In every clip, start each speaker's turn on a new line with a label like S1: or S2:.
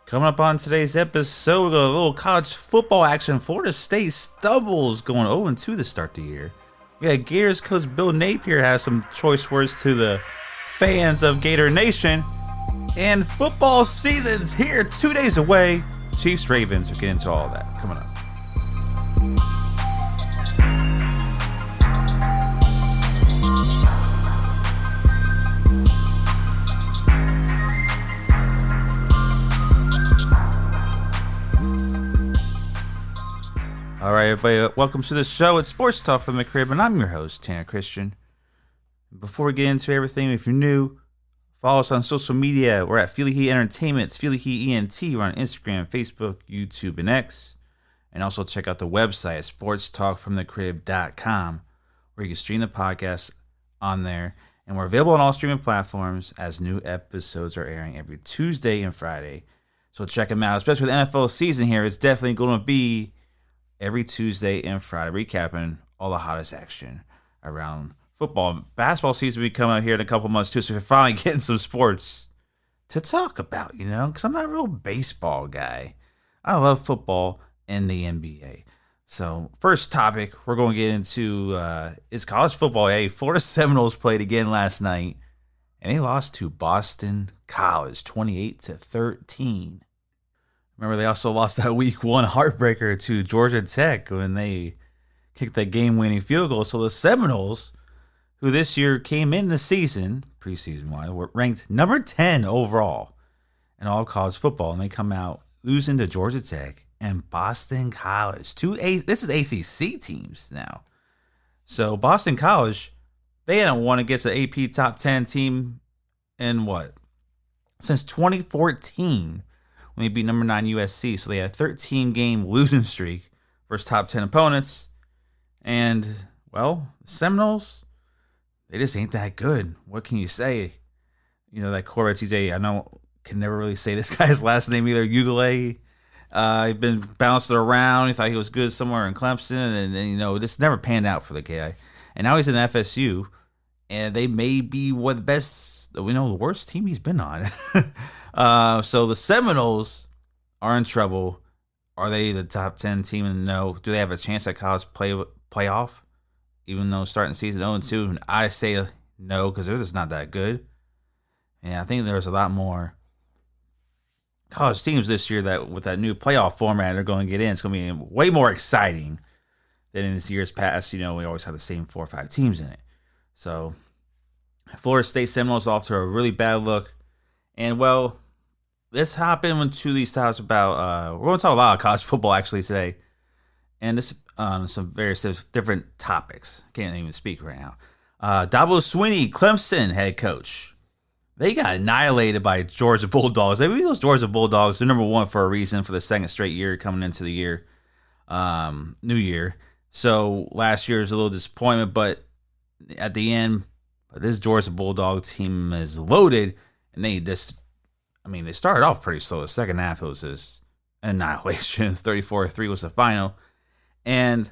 S1: Coming up on today's episode, we got a little college football action. Florida State stumbles going 0-2 to start the year. We got Gators coach Bill Napier has some choice words to the fans of Gator Nation. And football season's here, 2 days away. Chiefs, Ravens, we'll get into all that coming up. All right, everybody, welcome to the show. It's Sports Talk from the Crib, and I'm your host, Tanner Christian. Before we get into everything, if you're new, follow us on social media. We're at Feely Heat Entertainment. It's Feely Heat ENT. We're on Instagram, Facebook, YouTube, and X. And also check out the website, sportstalkfromthecrib.com, where you can stream the podcast on there. And we're available on all streaming platforms as new episodes are airing every Tuesday and Friday. So check them out, especially with the NFL season here. It's definitely going to be every Tuesday and Friday, recapping all the hottest action around football. Basketball season will be coming out here in a couple months too, so we're finally getting some sports to talk about, because I'm not a real baseball guy. I love football and the NBA. So first topic we're going to get into is college football. Hey, Florida Seminoles played again last night, and they lost to Boston College 28-13. Remember, they also lost that week one heartbreaker to Georgia Tech when they kicked that game-winning field goal. So the Seminoles, who this year came in the season, preseason-wise, were ranked number 10 overall in all college football, and they come out losing to Georgia Tech and Boston College. This is ACC teams now. So Boston College, they hadn't won against an AP top 10 team in since 2014. When they beat number 9 USC. So they had a 13-game losing streak versus top 10 opponents. And, the Seminoles, they just ain't that good. What can you say? That quarterback TJ, I know, can never really say this guy's last name either. Ugale. He's been bounced around. He thought he was good somewhere in Clemson. And then, just never panned out for the guy. And now he's in FSU. And they may be the worst team he's been on. So the Seminoles are in trouble. Are they the top 10 team? And no. Do they have a chance at college playoff? Even though starting season 0-2, and I say no because they're just not that good. And I think there's a lot more college teams this year that with that new playoff format they're going to get in. It's going to be way more exciting than in this year's past. We always have the same 4 or 5 teams in it. So Florida State Seminoles off to a really bad look. And, let's hop into these topics about, we're going to talk a lot of college football actually today. And this on some various different topics. Can't even speak right now. Dabo Swinney, Clemson head coach. They got annihilated by Georgia Bulldogs. Those Georgia Bulldogs, they're number one for a reason for the second straight year coming into the year, new year. So last year was a little disappointment, but at the end, this Georgia Bulldog team is loaded. And they started off pretty slow. The second half, it was just annihilation. 34-3 was the final. And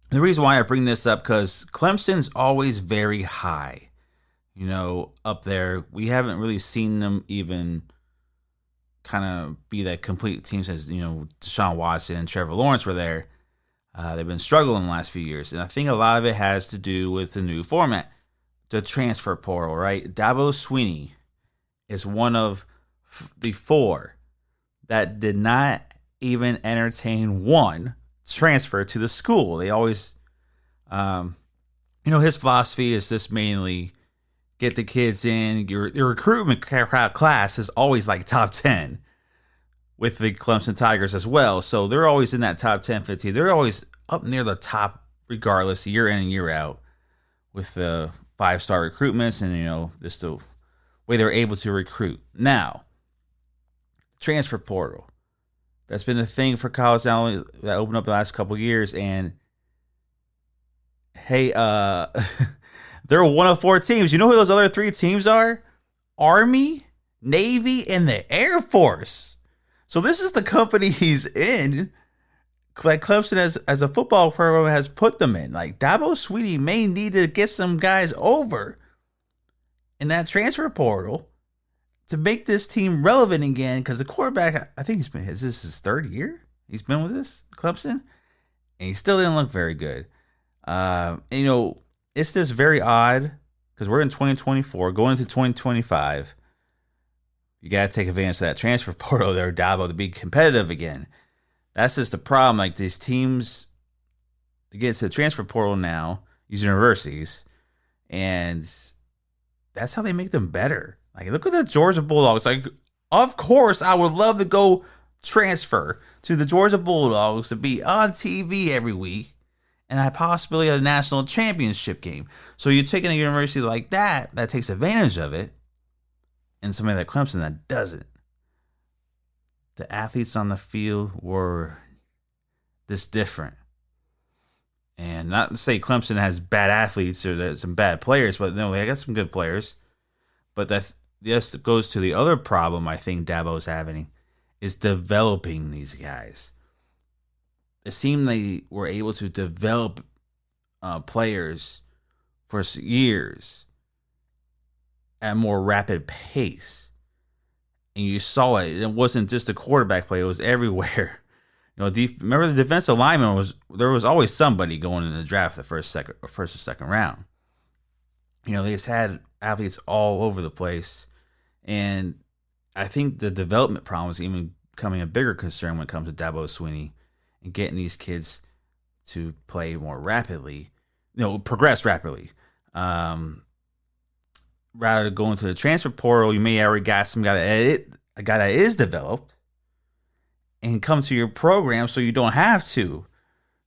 S1: the reason why I bring this up, because Clemson's always very high, up there. We haven't really seen them even kind of be that complete team since, Deshaun Watson and Trevor Lawrence were there. They've been struggling the last few years. And I think a lot of it has to do with the new format, the transfer portal, right? Dabo Swinney is one of the 4 that did not even entertain one transfer to the school. They always, his philosophy is just mainly get the kids in. Your recruitment class is always like top 10 with the Clemson Tigers as well. So they're always in that top 10, 15. They're always up near the top regardless, year in and year out with the 5-star recruitments and, just the way they're able to recruit. Now, transfer portal. That's been a thing for college now that opened up the last couple of years. And, hey, they're one of 4 teams. You know who those other 3 teams are? Army, Navy, and the Air Force. So this is the company he's in. Like Clemson as a football program has put them in. Like Dabo Swinney may need to get some guys over in that transfer portal to make this team relevant again, because the quarterback, I think this is his third year he's been with this Clemson, and he still didn't look very good. And, it's just very odd because we're in 2024, going into 2025. You got to take advantage of that transfer portal there, Dabo, to be competitive again. That's just the problem. Like, these teams, they get to the transfer portal now, these universities, and that's how they make them better. Like, look at the Georgia Bulldogs. Like, of course, I would love to go transfer to the Georgia Bulldogs to be on TV every week and have possibly a national championship game. So you're taking a university like that takes advantage of it, and somebody like Clemson that doesn't. The athletes on the field were just different. And not to say Clemson has bad athletes or there's some bad players, but no, I got some good players. But this goes to the other problem I think Dabo's having, is developing these guys. It seemed they were able to develop players for years at a more rapid pace. And you saw it. It wasn't just a quarterback play. It was everywhere. Remember the defensive lineman there was always somebody going in the draft the first or second round. They just had athletes all over the place. And I think the development problem is even becoming a bigger concern when it comes to Dabo Swinney and getting these kids to play more rapidly, progress rapidly. Rather than going to the transfer portal, you may already got a guy that is developed, and come to your program so you don't have to.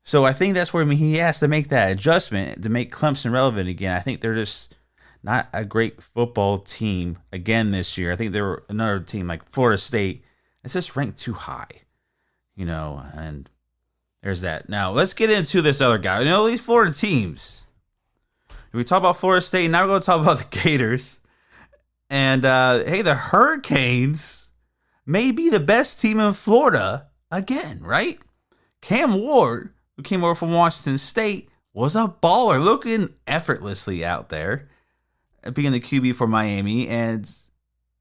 S1: So I think that's where he has to make that adjustment to make Clemson relevant again. I think they're just not a great football team again this year. I think they were another team like Florida State. It's just ranked too high, and there's that. Now let's get into this other guy. These Florida teams. We talk about Florida State, now we're going to talk about the Gators. And the Hurricanes may be the best team in Florida again, right? Cam Ward, who came over from Washington State, was a baller, looking effortlessly out there, being the QB for Miami. And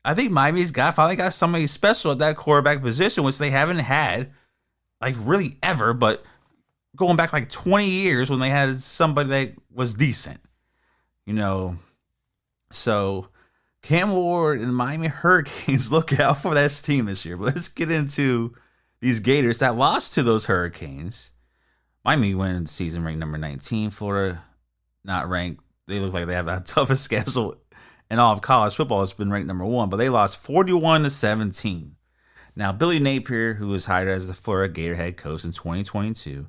S1: I think Miami's finally got somebody special at that quarterback position, which they haven't had, like, really ever, but going back like 20 years when they had somebody that was decent, So Cam Ward and Miami Hurricanes, look out for that team this year. But let's get into these Gators that lost to those Hurricanes. Miami went the season ranked number 19. Florida not ranked. They look like they have the toughest schedule in all of college football. It's been ranked number 1, but they lost 41-17. Now, Billy Napier, who was hired as the Florida Gator head coach in 2022,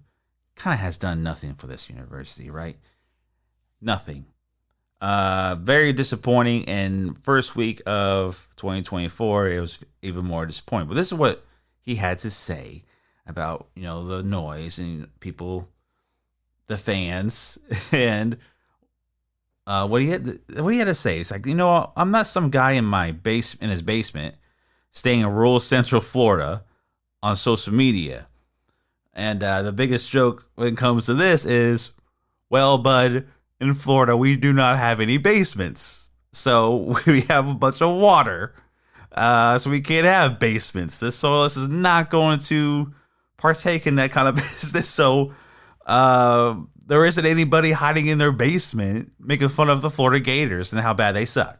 S1: kind of has done nothing for this university, right? Nothing. Very disappointing. And first week of 2024, it was even more disappointing. But this is what he had to say about, the noise and people, the fans, and what he had to say. It's like, I'm not some guy in his basement staying in rural Central Florida on social media. And the biggest joke when it comes to this is, well, bud, in Florida, we do not have any basements. So we have a bunch of water. So we can't have basements. This soil is not going to partake in that kind of business. So there isn't anybody hiding in their basement making fun of the Florida Gators and how bad they suck.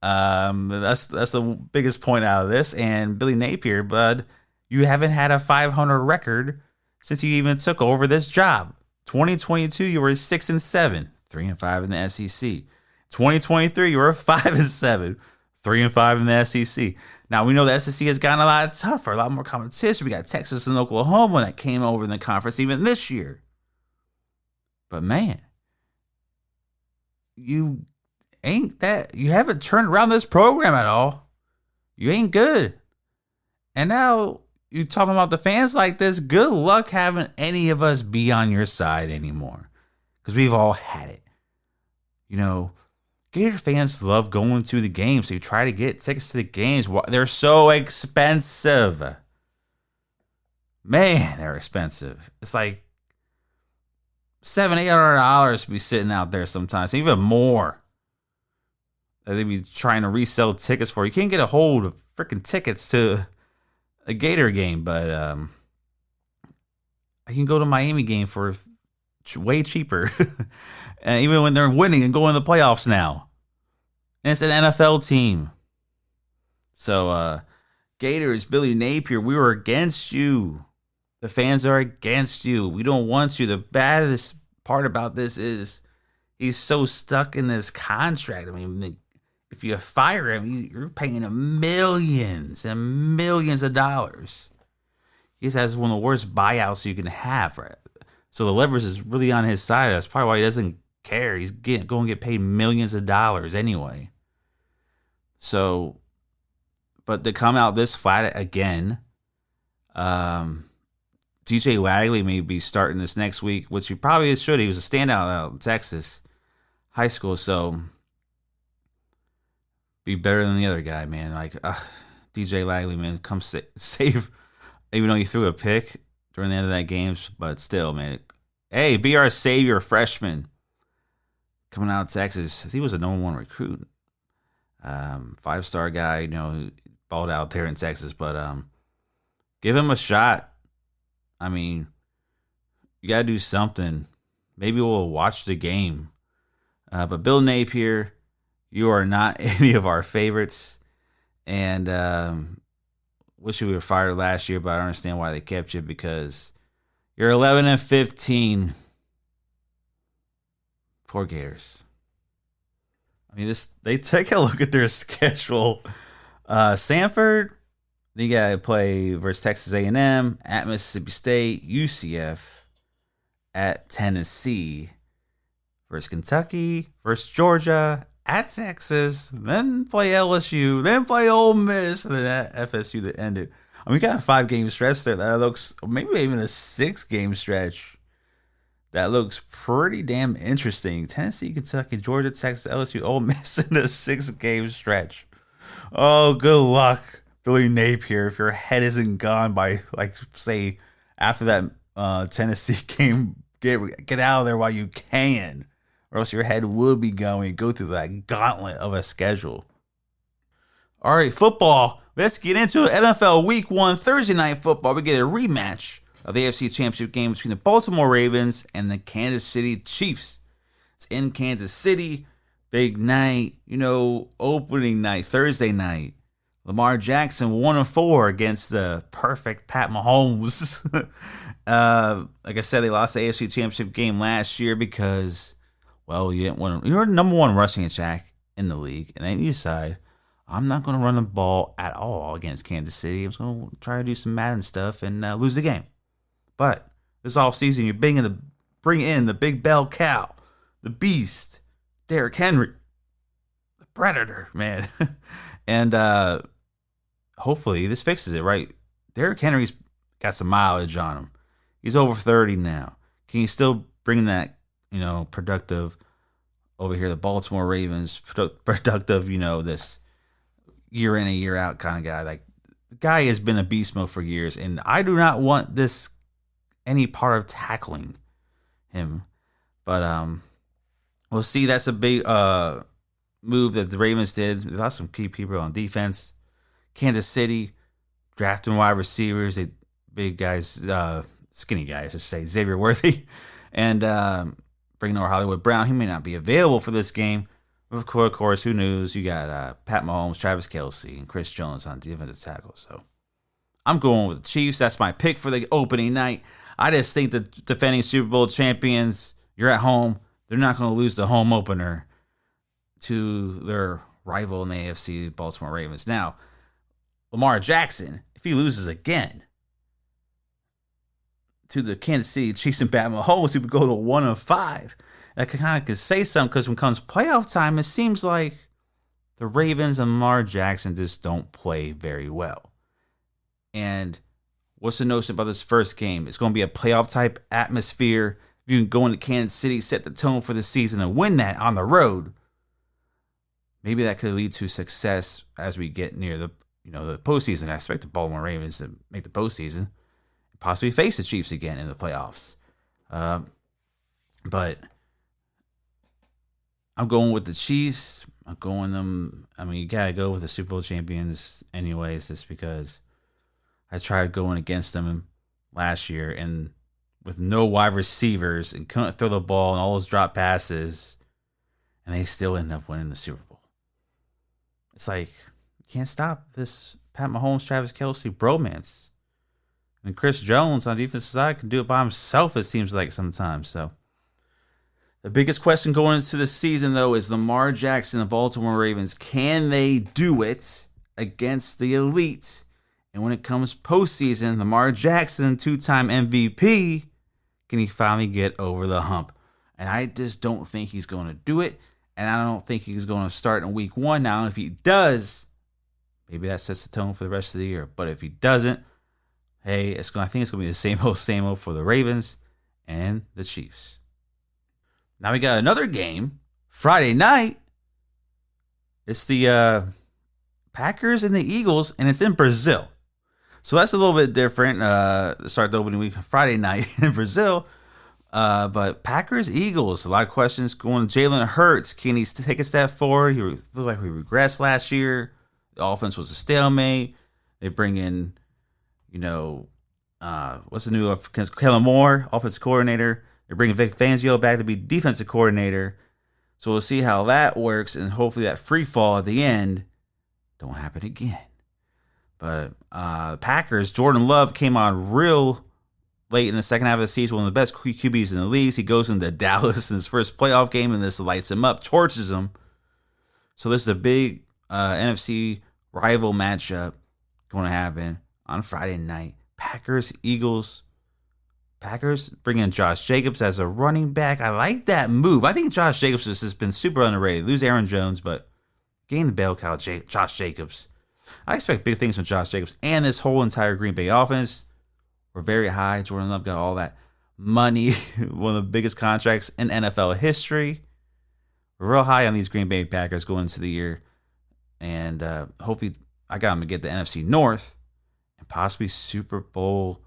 S1: That's the biggest point out of this. And Billy Napier, bud, you haven't had a 500 record since you even took over this job. 2022, you were 6-7, 3-5 in the SEC. 2023, you were 5-7, 3-5 in the SEC. Now we know the SEC has gotten a lot tougher, a lot more competition. We got Texas and Oklahoma that came over in the conference even this year. But man, you haven't turned around this program at all. You ain't good. And now you talking about the fans like this. Good luck having any of us be on your side anymore, because we've all had it. Gator fans love going to the games. They try to get tickets to the games. They're so expensive. Man, they're expensive. It's like $700-$800 to be sitting out there sometimes, even more. They be trying to resell tickets for. You can't get a hold of freaking tickets to a Gator game, but I can go to Miami game for way cheaper. And even when they're winning and going to the playoffs now. And it's an NFL team. So, Gators, Billy Napier, we were against you. The fans are against you. We don't want you. The baddest part about this is he's so stuck in this contract. I mean, if you fire him, you're paying him millions and millions of dollars. He has one of the worst buyouts you can have. Right? So the leverage is really on his side. That's probably why he doesn't care. He's going to get paid millions of dollars anyway. So, but to come out this flat again, DJ Lagley may be starting this next week, which he probably should. He was a standout out in Texas high school, so be better than the other guy, man. Like DJ Lagley, man, come save. Even though you threw a pick during the end of that game, but still, man. Hey, be our savior, freshman. Coming out of Texas, he was a number one recruit. 5-star guy, who balled out there in Texas, but give him a shot. I mean, you got to do something. Maybe we'll watch the game. But Bill Napier, you are not any of our favorites. And wish you were fired last year, but I don't understand why they kept you because you're 11-15. Poor Gators. I mean, they take a look at their schedule. Sanford, they got to play versus Texas A&M, at Mississippi State, UCF, at Tennessee, versus Kentucky, versus Georgia, at Texas, then play LSU, then play Ole Miss, and then at FSU to end it. I mean, we got a 5-game stretch there. That looks maybe even a 6-game stretch. That looks pretty damn interesting. Tennessee, Kentucky, Georgia, Texas, LSU, Ole Miss in a 6-game stretch. Oh, good luck, Billy Napier. If your head isn't gone by, say, after that Tennessee game, get out of there while you can. Or else your head will be going. Go through that gauntlet of a schedule. All right, football. Let's get into it. NFL Week 1, Thursday Night Football. We get a rematch of the AFC Championship game between the Baltimore Ravens and the Kansas City Chiefs. It's in Kansas City. Big night, opening night, Thursday night. Lamar Jackson 1-4 against the perfect Pat Mahomes. Like I said, they lost the AFC Championship game last year because, well, you were number one rushing attack in the league, and then you decide, I'm not going to run the ball at all against Kansas City. I'm just going to try to do some Madden stuff and lose the game. But this offseason, you're bring in the big bell cow, the beast, Derrick Henry, the Predator, man. And hopefully this fixes it, right? Derrick Henry's got some mileage on him. He's over 30 now. Can you still bring that, productive over here, the Baltimore Ravens, productive, this year in and year out kind of guy? Like, the guy has been a beast mode for years, and I do not want any part of tackling him. But we'll see. That's a big move that the Ravens did. They lost some key people on defense. Kansas City drafting wide receivers. They big guys, skinny guys, I should say. Xavier Worthy. And bringing over Hollywood Brown. He may not be available for this game. Of course, who knows? You got Pat Mahomes, Travis Kelce, and Chris Jones on defensive tackle. So I'm going with the Chiefs. That's my pick for the opening night. I just think the defending Super Bowl champions, you're at home. They're not going to lose the home opener to their rival in the AFC, Baltimore Ravens. Now, Lamar Jackson, if he loses again to the Kansas City Chiefs and Pat Mahomes, he would go to 1-5. That kind of could say something because when it comes playoff time, it seems like the Ravens and Lamar Jackson just don't play very well. And what's the notion about this first game? It's going to be a playoff type atmosphere. If you can go into Kansas City, set the tone for the season, and win that on the road, maybe that could lead to success as we get near the postseason. I expect the Baltimore Ravens to make the postseason and possibly face the Chiefs again in the playoffs. But I'm going with the Chiefs. I'm going them. I mean, you got to go with the Super Bowl champions anyways, just because I tried going against them last year and with no wide receivers and couldn't throw the ball and all those drop passes, and they still end up winning the Super Bowl. It's like, you can't stop this Pat Mahomes, Travis Kelce bromance. And Chris Jones on the defensive side can do it by himself, it seems like sometimes. So the biggest question going into the season, though, is Lamar Jackson and the Baltimore Ravens. Can they do it against the elite? And when it comes postseason, Lamar Jackson, 2-time MVP, can he finally get over the hump? And I just don't think he's going to do it. And I don't think he's going to start in week 1. Now, if he does, maybe that sets the tone for the rest of the year. But if he doesn't, hey, I think it's going to be the same old for the Ravens and the Chiefs. Now we got another game, Friday night. It's the Packers and the Eagles, and it's in Brazil. So that's a little bit different. Start the opening week Friday night in Brazil. But Packers, Eagles, a lot of questions going. Jalen Hurts, can he take a step forward? He looked like he regressed last year. The offense was a stalemate. They bring in, what's the new Kellen Moore, offensive coordinator. They're bringing Vic Fangio back to be defensive coordinator. So we'll see how that works, and hopefully that free fall at the end don't happen again. But Packers, Jordan Love came on real late in the second half of the season, one of the best QBs in the league. He goes into Dallas in his first playoff game, and this lights him up, torches him. So this is a big NFC rival matchup going to happen on Friday night. Packers, Eagles. Packers bring in Josh Jacobs as a running back. I like that move. I think Josh Jacobs has been super underrated. Lose Aaron Jones, but gain the bell cow, Josh Jacobs. I expect big things from Josh Jacobs and this whole entire Green Bay offense. We're very high. Jordan Love got all that money, one of the biggest contracts in NFL history. We're real high on these Green Bay Packers going into the year. And hopefully I got them to get the NFC North and possibly Super Bowl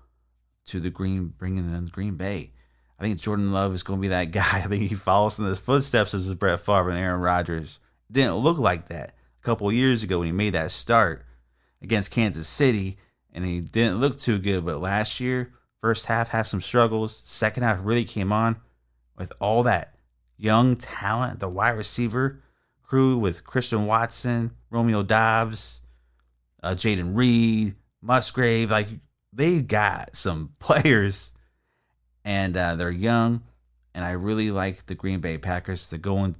S1: to bringing in Green Bay. I think Jordan Love is going to be that guy. I think he follows in the footsteps of Brett Favre and Aaron Rodgers. It didn't look like that a couple of years ago when he made that start against Kansas City, and he didn't look too good. But last year, first half had some struggles. Second half really came on with all that young talent, the wide receiver crew with Christian Watson, Romeo Doubs, Jaden Reed, Musgrave. Like, they got some players, and they're young, and I really like the Green Bay Packers to go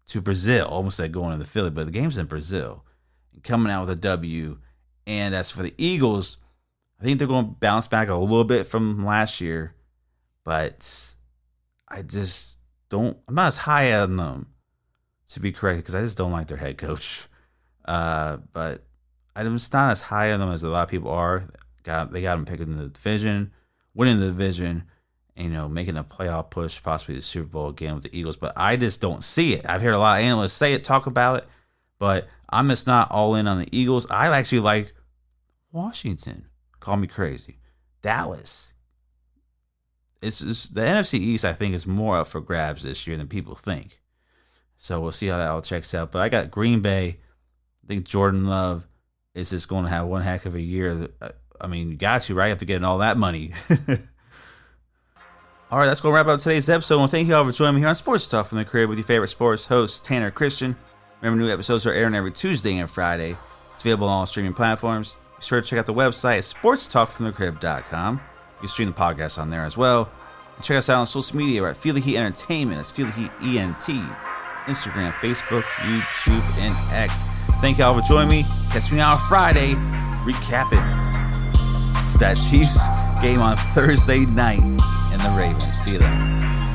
S1: to Brazil. Almost said going to the Philly, but the game's in Brazil, and coming out with a W. And as for the Eagles, I think they're going to bounce back a little bit from last year, but I just I'm not as high on them, to be correct, because I just don't like their head coach. But I'm just not as high on them as a lot of people are. They got them picking the division, winning the division, and, making a playoff push, possibly the Super Bowl again with the Eagles. But I just don't see it. I've heard a lot of analysts say it, talk about it, but I'm just not all in on the Eagles. I actually like Washington. Call me crazy. Dallas. It's the NFC East, I think, is more up for grabs this year than people think. So we'll see how that all checks out. But I got Green Bay. I think Jordan Love is just going to have one heck of a year. I mean, you got to, right? You have to get in all that money. All right, that's going to wrap up today's episode. Well, thank you all for joining me here on Sports Talk from the Crib with your favorite sports host, Tanner Christian. Remember, new episodes are airing every Tuesday and Friday. It's available on all streaming platforms. Be sure to check out the website at sportstalkfromthecrib.com. You can stream the podcast on there as well. And check us out on social media. We're at Feel the Heat Entertainment. That's Feel the Heat ENT. Instagram, Facebook, YouTube, and X. Thank you all for joining me. Catch me on Friday, recapping that Chiefs game on Thursday night and the Ravens. See you then.